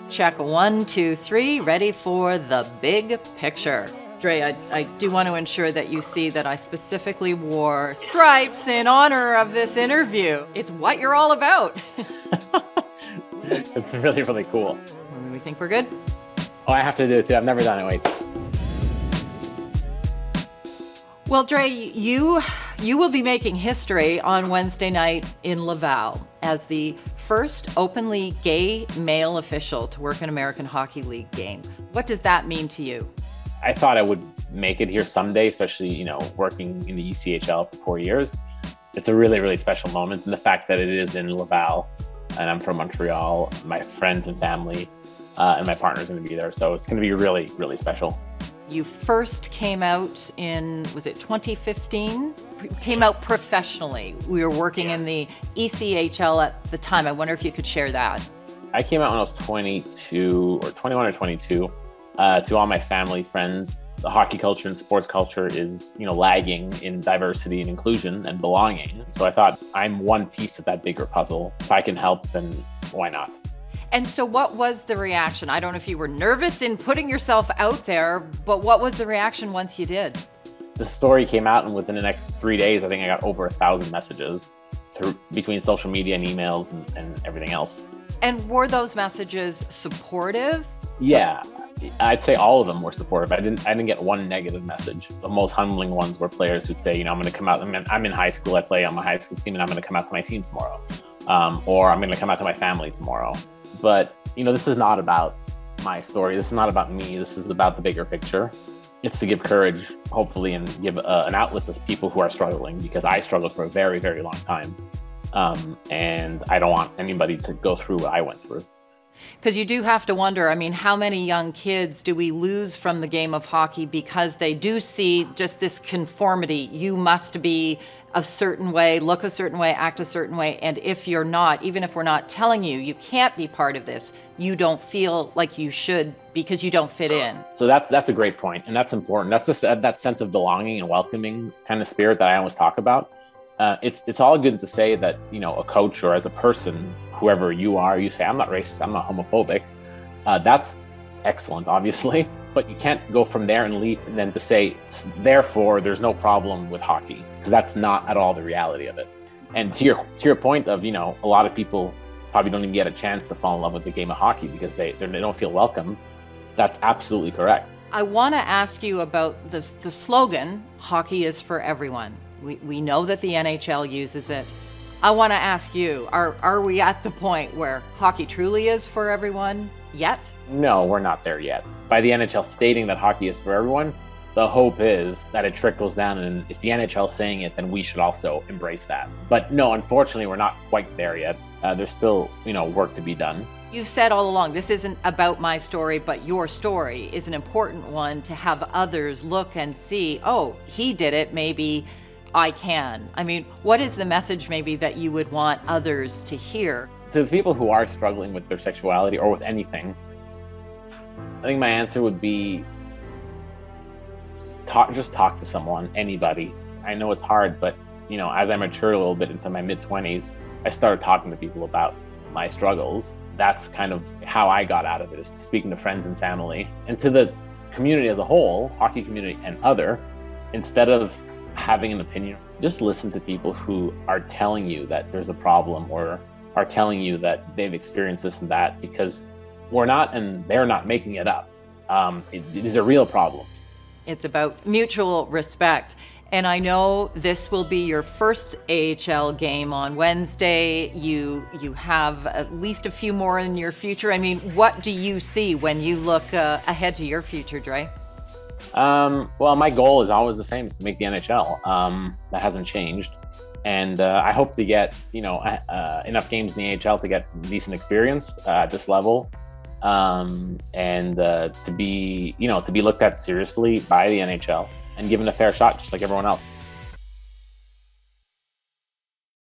Check 1, 2, 3, ready for the big picture. Dre, I do want to ensure that you see that I specifically wore stripes in honor of this interview. It's what you're all about. It's really, really cool. We think we're good? Oh, I have to do it too. I've never done it. Wait. Well, Dre, you will be making history on Wednesday night in Laval as the first openly gay male official to work an American Hockey League game. What does that mean to you? I thought I would make it here someday, especially, working in the ECHL for 4 years. It's a really, really special moment. And the fact that it is in Laval and I'm from Montreal, my friends and family and my partner's going to be there. So it's going to be really, really special. You first came out in, was it 2015? Came out professionally. We were working in the ECHL at the time. I wonder if you could share that. I came out when I was 22 or 21 or 22. To all my family, friends, the hockey culture and sports culture is, lagging in diversity and inclusion and belonging. So I thought, I'm one piece of that bigger puzzle. If I can help, then why not? And so what was the reaction? I don't know if you were nervous in putting yourself out there, but what was the reaction once you did? The story came out, and within the next 3 days, I think I got over 1,000 messages between social media and emails and everything else. And were those messages supportive? Yeah, I'd say all of them were supportive. I didn't get one negative message. The most humbling ones were players who'd say, I'm going to come out. I'm in high school. I play on my high school team, and I'm going to come out to my team tomorrow, or I'm going to come out to my family tomorrow. But, this is not about my story. This is not about me. This is about the bigger picture. It's to give courage, hopefully, and give an outlet to people who are struggling, because I struggled for a very, very long time. And I don't want anybody to go through what I went through. Because you do have to wonder, how many young kids do we lose from the game of hockey because they do see just this conformity? You must be a certain way, look a certain way, act a certain way. And if you're not, even if we're not telling you, you can't be part of this, you don't feel like you should because you don't fit in. So that's a great point, and that's important. That's just that sense of belonging and welcoming kind of spirit that I always talk about. It's all good to say that, a coach or as a person, whoever you are, you say, I'm not racist, I'm not homophobic. That's excellent, obviously, but you can't go from there and leap and then to say, therefore, there's no problem with hockey, because that's not at all the reality of it. And to your point of, a lot of people probably don't even get a chance to fall in love with the game of hockey because they don't feel welcome. That's absolutely correct. I want to ask you about the slogan, hockey is for everyone. We know that the NHL uses it. I want to ask you, are we at the point where hockey truly is for everyone yet? No, we're not there yet. By the NHL stating that hockey is for everyone, the hope is that it trickles down, and if the NHL is saying it, then we should also embrace that. But no, unfortunately, we're not quite there yet. There's still, work to be done. You've said all along, this isn't about my story, but your story is an important one to have others look and see, oh, he did it, maybe I can. What is the message maybe that you would want others to hear? So the people who are struggling with their sexuality or with anything, I think my answer would be just talk to someone, anybody. I know it's hard, but as I mature a little bit into my mid-20s, I started talking to people about my struggles. That's kind of how I got out of it, is speaking to friends and family and to the community as a whole, hockey community and other, instead of having an opinion. Just listen to people who are telling you that there's a problem or are telling you that they've experienced this and that, because we're not, and they're not making it up. These are real problems. It's about mutual respect. And I know this will be your first AHL game on Wednesday. You have at least a few more in your future. What do you see when you look ahead to your future, Dre? Well, my goal is always the same, is to make the NHL. That hasn't changed. And I hope to get, enough games in the AHL to get decent experience at this level. And to be looked at seriously by the NHL and given a fair shot, just like everyone else.